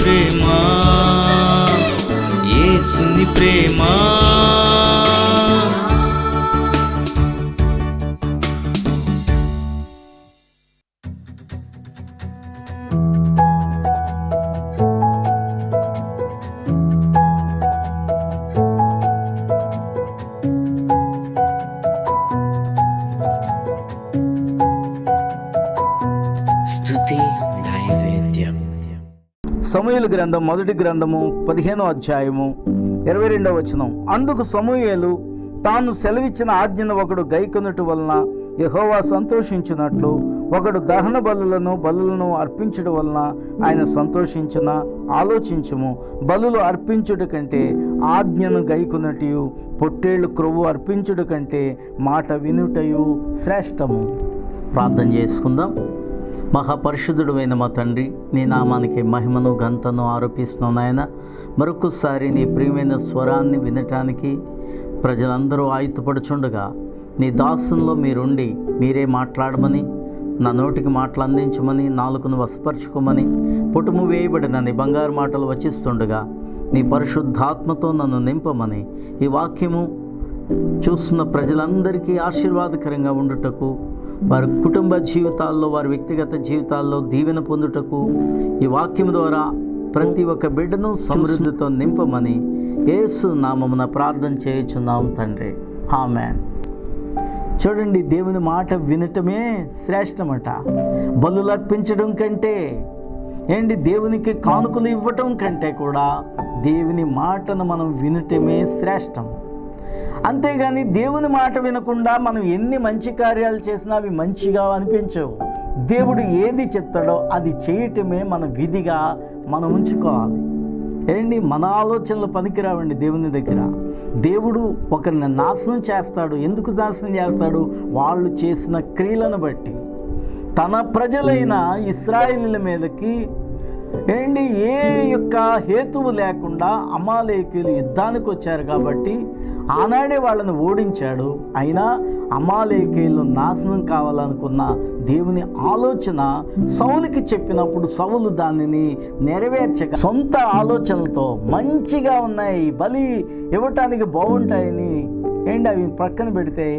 ప్రేమ, యేసుని ప్రేమ. సమూయేలు గ్రంథం మొదటి గ్రంథము 15వ అధ్యాయము 22వ వచనం. అందుకు సమూయేలు తాను సెలవిచ్చిన ఆజ్ఞను ఒకడు గైకొనుట వలన యెహోవా సంతోషించున్నట్లు ఒకడు దహన బలులను అర్పించడం వలన ఆయన సంతోషించున ఆలోచించుము. బలులు అర్పించుట కంటే ఆజ్ఞను గైకొనుటయు పొట్టేళ్లు క్రొవ్వు అర్పించుట కంటే మాట వినుటయు శ్రేష్టము. ప్రార్థన చేసుకుందాం. మహాపరిశుద్ధుడైన మా తండ్రి, నీ నామానికి మహిమను ఘనతను ఆరోపిస్తున్నాను నాయన. మరొకసారి నీ ప్రియమైన స్వరాన్ని వినటానికి ప్రజలందరూ ఆయుధపడుచుండగా నీ దాసుల్లో మీరుండి మీరే మాట్లాడమని, నా నోటికి మాటలు అందించమని, నాలుకను వశపరచుకోమని, పుటుము వేయబడిన నీ బంగారు మాటలు వచిస్తుండగా నీ పరిశుద్ధాత్మతో నన్ను నింపమని, ఈ వాక్యము చూస్తున్న ప్రజలందరికీ ఆశీర్వాదకరంగా ఉండుటకు, వారి కుటుంబ జీవితాల్లో, వారి వ్యక్తిగత జీవితాల్లో దీవెన పొందుటకు ఈ వాక్యం ద్వారా ప్రతి ఒక్క బిడ్డను సమృద్ధితో నింపమని యేసు నామమున ప్రార్థన చేయుచున్నాం తండ్రి, ఆమేన్. చూడండి, దేవుని మాట వినటమే శ్రేష్టమట. బలులు అర్పించడం కంటే దేవునికి కానుకలు ఇవ్వటం కంటే కూడా దేవుని మాటను మనం వినటమే శ్రేష్టం. అంతేగాని దేవుని మాట వినకుండా మనం ఎన్ని మంచి కార్యాలు చేసినా అవి మంచిగా అనిపించవు. దేవుడు ఏది చెప్తాడో అది చేయటమే మన విధిగా మనం ఉంచుకోవాలి. మన ఆలోచనలు పనికిరావండి దేవుని దగ్గర. దేవుడు ఒకరిని నాశనం చేస్తాడు. ఎందుకు నాశనం చేస్తాడు? వాళ్ళు చేసిన క్రియలను బట్టి. తన ప్రజలైన ఇశ్రాయేలీయుల మీదకి ఏ యొక్క హేతువు లేకుండా అమాలేకీయులు యుద్ధానికి వచ్చారు కాబట్టి ఆనాడే వాళ్ళని ఓడించాడు. అయినా అమాలేకీయులు నాశనం కావాలనుకున్న దేవుని ఆలోచన సౌలుకి చెప్పినప్పుడు సౌలు దానిని నెరవేర్చక సొంత ఆలోచనలతో మంచిగా ఉన్నాయి, బలి ఇవ్వటానికి బాగుంటాయని అవి ప్రక్కన పెడితే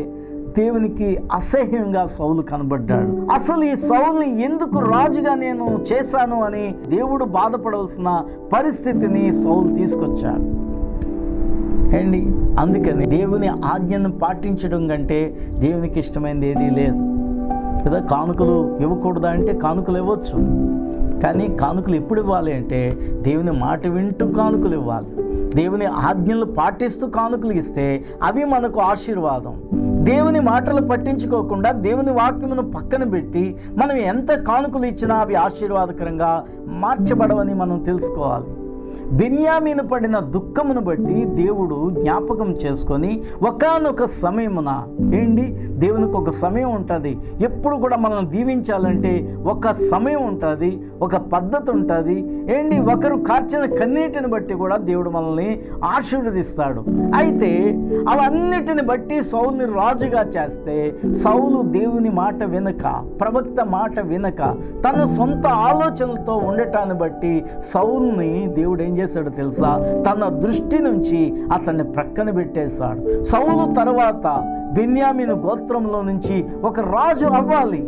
దేవునికి అసహ్యంగా సౌలు కనబడ్డాడు. అసలు ఈ సౌలుని ఎందుకు రాజుగా నేను చేశాను అని దేవుడు బాధపడవలసిన పరిస్థితిని సౌలు తీసుకొచ్చాడు. అందుకని దేవుని ఆజ్ఞను పాటించడం కంటే దేవునికి ఇష్టమైనది ఏదీ లేదు కదా. కానుకలు ఇవ్వకూడదా అంటే కానుకలు ఇవ్వచ్చు, కానీ కానుకలు ఎప్పుడు ఇవ్వాలి అంటే దేవుని మాట వింటూ కానుకలు ఇవ్వాలి. దేవుని ఆజ్ఞలు పాటిస్తూ కానుకలు ఇస్తే అవి మనకు ఆశీర్వాదం. దేవుని మాటలు పట్టించుకోకుండా దేవుని వాక్యమును పక్కన పెట్టి మనం ఎంత కానుకలు ఇచ్చినా అవి ఆశీర్వాదకరంగా మార్చబడవని మనం తెలుసుకోవాలి. బెన్యామీను పడిన దుఃఖమును బట్టి దేవుడు జ్ఞాపకం చేసుకొని ఒకానొక సమయమున దేవునికి ఒక సమయం ఉంటుంది. ఎప్పుడు కూడా మనం దీవించాలంటే ఒక సమయం ఉంటుంది, ఒక పద్ధతి ఉంటుంది. ఒకరు కార్చిన కన్నీటిని బట్టి కూడా దేవుడు మనల్ని ఆశీర్వదిస్తాడు. అయితే అవన్నిటిని బట్టి సౌలుని రాజుగా చేస్తే సౌలు దేవుని మాట వినక, ప్రవక్త మాట వినక, తన సొంత ఆలోచనలతో ఉండటాన్ని బట్టి సౌలుని దేవుడు ఏం చేశాడో తెలుసా? తన దృష్టి నుంచి అతన్ని ప్రక్కన పెట్టేశాడు. సౌలు తర్వాత బెన్యామీను గోత్రంలో నుంచి ఒక రాజు అవ్వాలి.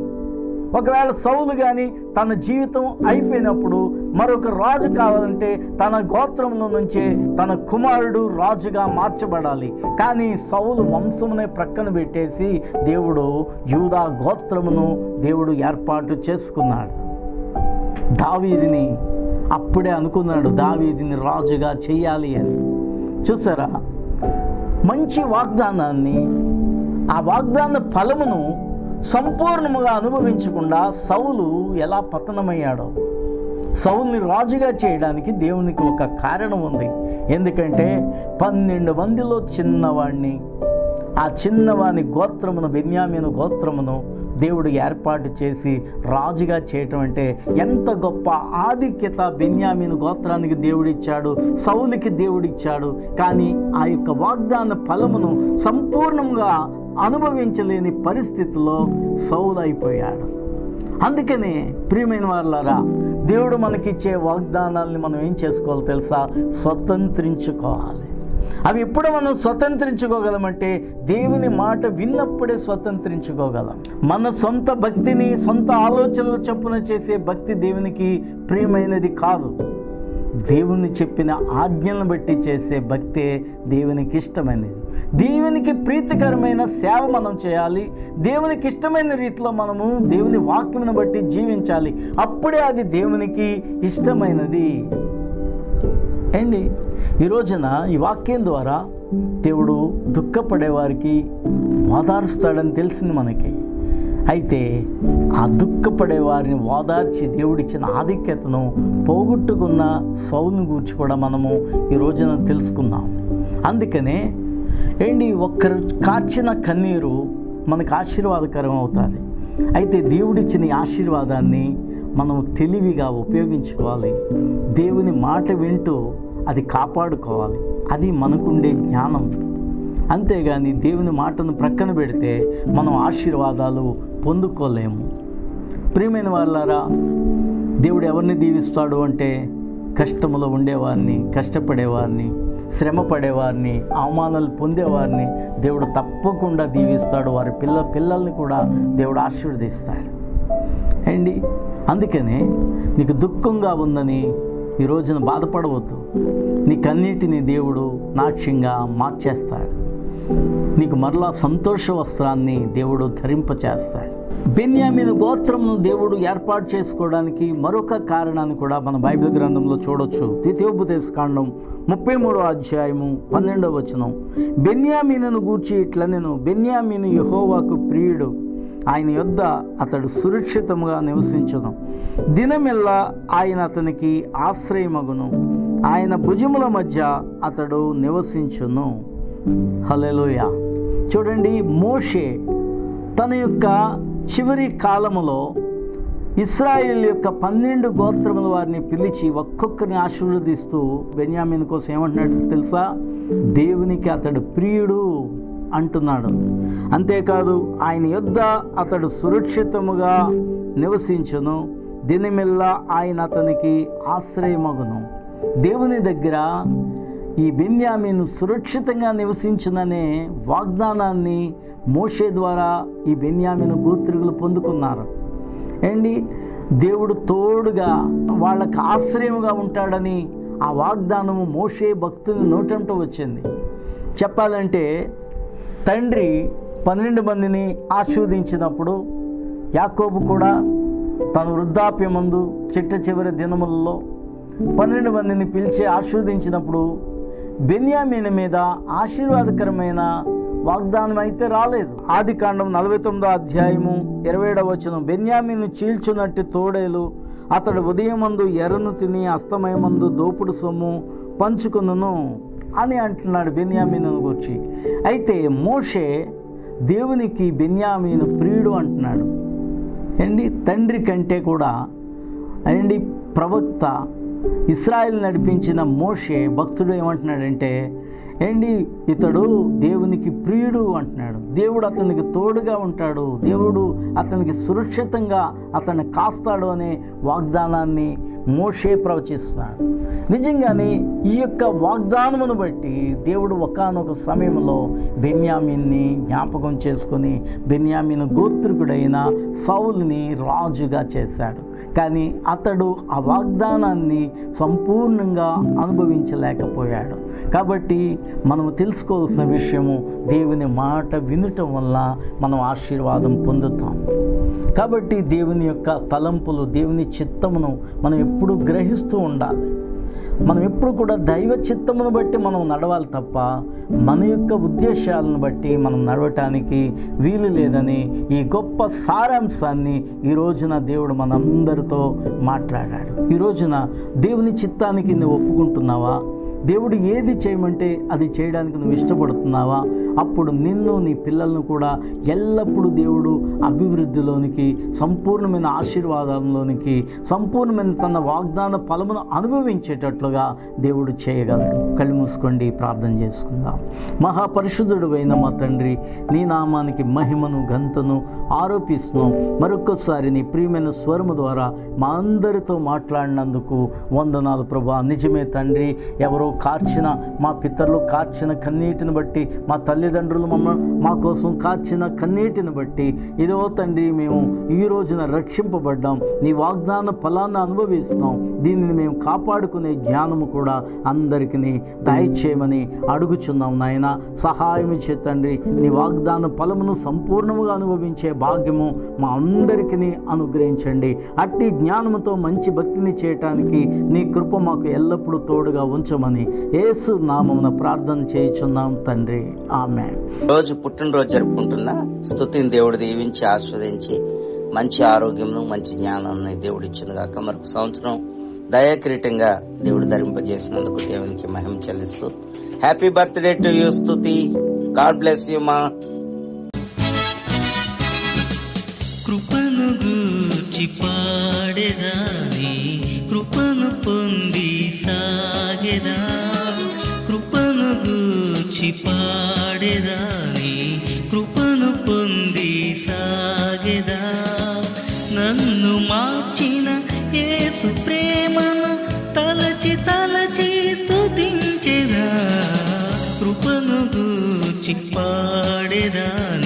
ఒకవేళ సౌలు కానీ తన జీవితం అయిపోయినప్పుడు మరొక రాజు కావాలంటే తన గోత్రంలో నుంచే తన కుమారుడు రాజుగా మార్చబడాలి. కానీ సౌలు వంశమునే ప్రక్కన పెట్టేసి దేవుడు యూదా గోత్రమును దేవుడు ఏర్పాటు చేసుకున్నాడు. దావీదుని అప్పుడే అనుకున్నాడు, దావీదుని రాజుగా చెయ్యాలి అని. చూసారా, మంచి వాగ్దానాన్ని, ఆ వాగ్దాన ఫలమును సంపూర్ణముగా అనుభవించకుండా సౌలు ఎలా పతనమయ్యాడో. సౌలుని రాజుగా చేయడానికి దేవునికి ఒక కారణం ఉంది. ఎందుకంటే 12 మందిలో చిన్నవాడిని, ఆ చిన్నవాని గోత్రమును, బెన్యామీను గోత్రమును దేవుడు ఏర్పాటు చేసి రాజుగా చేయటం అంటే ఎంత గొప్ప ఆధిక్యత బెన్యామీను గోత్రానికి దేవుడిచ్చాడు, సౌలుకి దేవుడిచ్చాడు. కానీ ఆ యొక్క వాగ్దాన ఫలమును సంపూర్ణంగా అనుభవించలేని పరిస్థితిలో సౌలు అయిపోయాడు. అందుకనే ప్రియమైన వారలారా, దేవుడు మనకిచ్చే వాగ్దానాల్ని మనం ఏం చేసుకోవాలి తెలుసా? స్వతంత్రించుకోవాలి. అవి ఎప్పుడు మనం స్వతంత్రించుకోగలమంటే దేవుని మాట విన్నప్పుడే స్వతంత్రించుకోగలం. మన సొంత భక్తిని, సొంత ఆలోచనలు చొప్పున చేసే భక్తి దేవునికి ప్రియమైనది కాదు. దేవుని చెప్పిన ఆజ్ఞలను బట్టి చేసే భక్తే దేవునికి ఇష్టమైనది. దేవునికి ప్రీతికరమైన సేవ మనం చేయాలి. దేవునికి ఇష్టమైన రీతిలో మనము దేవుని వాక్యమును బట్టి జీవించాలి. అప్పుడే అది దేవునికి ఇష్టమైనది. ఈ రోజున ఈ వాక్యం ద్వారా దేవుడు దుఃఖపడేవారికి ఓదారుస్తాడని తెలిసింది మనకి. అయితే ఆ దుఃఖపడే వారిని ఓదార్చి దేవుడిచ్చిన ఆధిక్యతను పోగొట్టుకున్న సౌలుని గురించి కూడా మనము ఈ రోజున తెలుసుకుందాం. అందుకనే ఒక్కరు కార్చిన కన్నీరు మనకు ఆశీర్వాదకరం అవుతుంది. అయితే దేవుడిచ్చిన ఈ ఆశీర్వాదాన్ని మనం తెలివిగా ఉపయోగించుకోవాలి. దేవుని మాట వింటూ అది కాపాడుకోవాలి. అది మనకుండే జ్ఞానం. అంతేగాని దేవుని మాటను ప్రక్కన పెడితే మనం ఆశీర్వాదాలు పొందుకోలేము. ప్రియమైన వాళ్ళారా, దేవుడు ఎవరిని దీవిస్తాడు అంటే కష్టములో ఉండేవారిని, కష్టపడేవారిని, శ్రమ పడేవారిని, అవమానాలు పొందేవారిని దేవుడు తప్పకుండా దీవిస్తాడు. వారి పిల్లల్ని కూడా దేవుడు ఆశీర్వదిస్తాడు. అందుకనే నీకు దుఃఖంగా ఉందని ఈ రోజున బాధపడవద్దు. నీ కన్నీటిని దేవుడు నాట్యంగా మార్చేస్తాడు. నీకు మరలా సంతోష వస్త్రాన్ని దేవుడు ధరింపచేస్తాడు. బెన్యామీను గోత్రమును దేవుడు ఏర్పాటు చేసుకోవడానికి మరొక కారణాన్ని కూడా మన బైబిల్ గ్రంథంలో చూడొచ్చు. ద్వితీయోపదేశకాండం 33వ అధ్యాయము 12వ వచనం. బెన్యామీనును గూర్చి ఇట్లనెను, బెన్యామీను యెహోవాకు ప్రియుడు, ఆయన యొద్ద అతడు సురక్షితముగా నివసించును. దినమెల్లా ఆయన అతనికి ఆశ్రయమగును, ఆయన భుజముల మధ్య అతడు నివసించును. హల్లెలూయా. చూడండి, మోషే తన యొక్క చివరి కాలములో ఇశ్రాయేలు యొక్క 12 గోత్రముల వారిని పిలిచి ఒక్కొక్కరిని ఆశీర్వదిస్తూ బెన్యామీను కోసం ఏమంటున్నాడు తెలుసా? దేవునికి అతడు ప్రియుడు అంటున్నాడు. అంతేకాదు, ఆయన యొద్ద అతడు సురక్షితముగా నివసించును, దినమెల్లా ఆయన అతనికి ఆశ్రయమగును. దేవుని దగ్గర ఈ బెన్యామీను సురక్షితంగా నివసించుననే వాగ్దానాన్ని మోషే ద్వారా ఈ బెన్యామీను గోత్రికులు పొందుకున్నారు. దేవుడు తోడుగా వాళ్ళకి ఆశ్రయముగా ఉంటాడని ఆ వాగ్దానము మోషే భక్తుని నోటంట వచ్చింది. చెప్పాలంటే తండ్రి 12 మందిని ఆశీర్వదించినప్పుడు యాకోబు కూడా తన వృద్ధాప్యమందు చిట్ట చివరి దినములలో 12 మందిని పిలిచి ఆశీర్వదించినప్పుడు బెన్యామీను మీద ఆశీర్వాదకరమైన వాగ్దానం అయితే రాలేదు. ఆదికాండం 49వ అధ్యాయము 27వ వచనం. బెన్యామీను చీల్చునట్టి తోడేలు అతడు ఉదయమందు ఎర్రను తిని అస్తమయమందు దోపుడు సొమ్ము పంచుకొనును అని అంటున్నాడు బెన్యామీను గురించి. అయితే మోషే దేవునికి బెన్యామీను ప్రియుడు అంటున్నాడు. తండ్రి కంటే కూడా ప్రవక్త ఇశ్రాయేలు నడిపించిన మోషే భక్తుడు ఏమంటున్నాడంటే ఇతడు దేవునికి ప్రియుడు అంటున్నాడు. దేవుడు అతనికి తోడుగా ఉంటాడు, దేవుడు అతనికి సురక్షితంగా అతన్ని కాస్తాడు అనే వాగ్దానాన్ని మోషే ప్రవచిస్తున్నాడు. నిజంగానే ఈ యొక్క వాగ్దానమును బట్టి దేవుడు ఒకానొక సమయంలో బెన్యామీన్ని జ్ఞాపకం చేసుకొని బెన్యామీను గోత్రికుడైన సౌలుని రాజుగా చేశాడు. కానీ అతడు ఆ వాగ్దానాన్ని సంపూర్ణంగా అనుభవించలేకపోయాడు. కాబట్టి మనము తెలుసుకోవాల్సిన విషయము, దేవుని మాట వినటం వల్ల మనం ఆశీర్వాదం పొందుతాం. కాబట్టి దేవుని యొక్క తలంపులు, దేవుని చిత్తమును మనం ఎప్పుడూ గ్రహిస్తూ ఉండాలి. మనం ఎప్పుడు కూడా దైవ చిత్తమును బట్టి మనం నడవాలి తప్ప మన యొక్క ఉద్దేశాలను బట్టి మనం నడవటానికి వీలు లేదని ఈ గొప్ప సారాంశాన్ని ఈ రోజున దేవుడు మనందరితో మాట్లాడాడు. ఈ రోజున దేవుని చిత్తానికి నువ్వు ఒప్పుకుంటున్నావా? దేవుడు ఏది చేయమంటే అది చేయడానికి నువ్వు ఇష్టపడుతున్నావా? అప్పుడు నిన్ను నీ పిల్లలను కూడా ఎల్లప్పుడూ దేవుడు అభివృద్ధిలోనికి, సంపూర్ణమైన ఆశీర్వాదంలోనికి, సంపూర్ణమైన తన వాగ్దాన ఫలమును అనుభవించేటట్లుగా దేవుడు చేయగలడు. కళ్ళు మూసుకోండి, ప్రార్థన చేసుకుందాం. మహాపరిశుద్ధుడు అయిన మా తండ్రి, నీ నామానికి మహిమను ఘనతను ఆరోపిస్తున్నాం. మరొకసారి నీ ప్రియమైన స్వరము ద్వారా మా అందరితో మాట్లాడినందుకు వందనాలు ప్రభా. నిజమే తండ్రి, ఎవరో కార్చిన, మా పితరులు కార్చిన కన్నీటిని బట్టి, మా తల్లిదండ్రులు మా కోసం కార్చిన కన్నీటిని బట్టి ఇదో తండ్రి మేము ఈ రోజున రక్షింపబడ్డాం. నీ వాగ్దాన ఫలాన్ని అనుభవిస్తున్నాం. దీనిని మేము కాపాడుకునే జ్ఞానము కూడా అందరికీ దయచేయమని అడుగుచున్నాం నాయన. సహాయం చే తండ్రి, నీ వాగ్దాన ఫలమును సంపూర్ణముగా అనుభవించే భాగ్యము మా అందరికీ అనుగ్రహించండి. అట్టి జ్ఞానముతో మంచి భక్తిని చేయటానికి నీ కృప మాకు ఎల్లప్పుడూ తోడుగా ఉంచమని యేసు నామమున ప్రార్థన చేయుచున్నాం తండ్రి, ఆమేన్. రోజు పుట్టినరోజు జరుపుకుంటున్న స్తుతిని దేవుడు దీవించి ఆస్వాదించి మంచి ఆరోగ్యమును మంచి జ్ఞానాన్ని దేవుడు ఇచ్చింది కాక మరొక సంవత్సరం దయాకిరీటంగా దేవుడు ధరింపజేసినందుకు దేవునికి మహిమ చెల్లిస్తూ హ్యాపీ బర్త్డే టు యూ స్తుతి. గాడ్ బ్లెస్ యూ మా. కృపను గూర్చి పాడేదాని, కృపను పొంది సాగేదా. కృపను గూర్చి పాడేదాని, కృపను పొంది సాగేదా. నన్ను మార్చిన యేసు ప్రేమను తలచి తలచి స్తుతించెదా. కృపను గూర్చి పాడేదాని,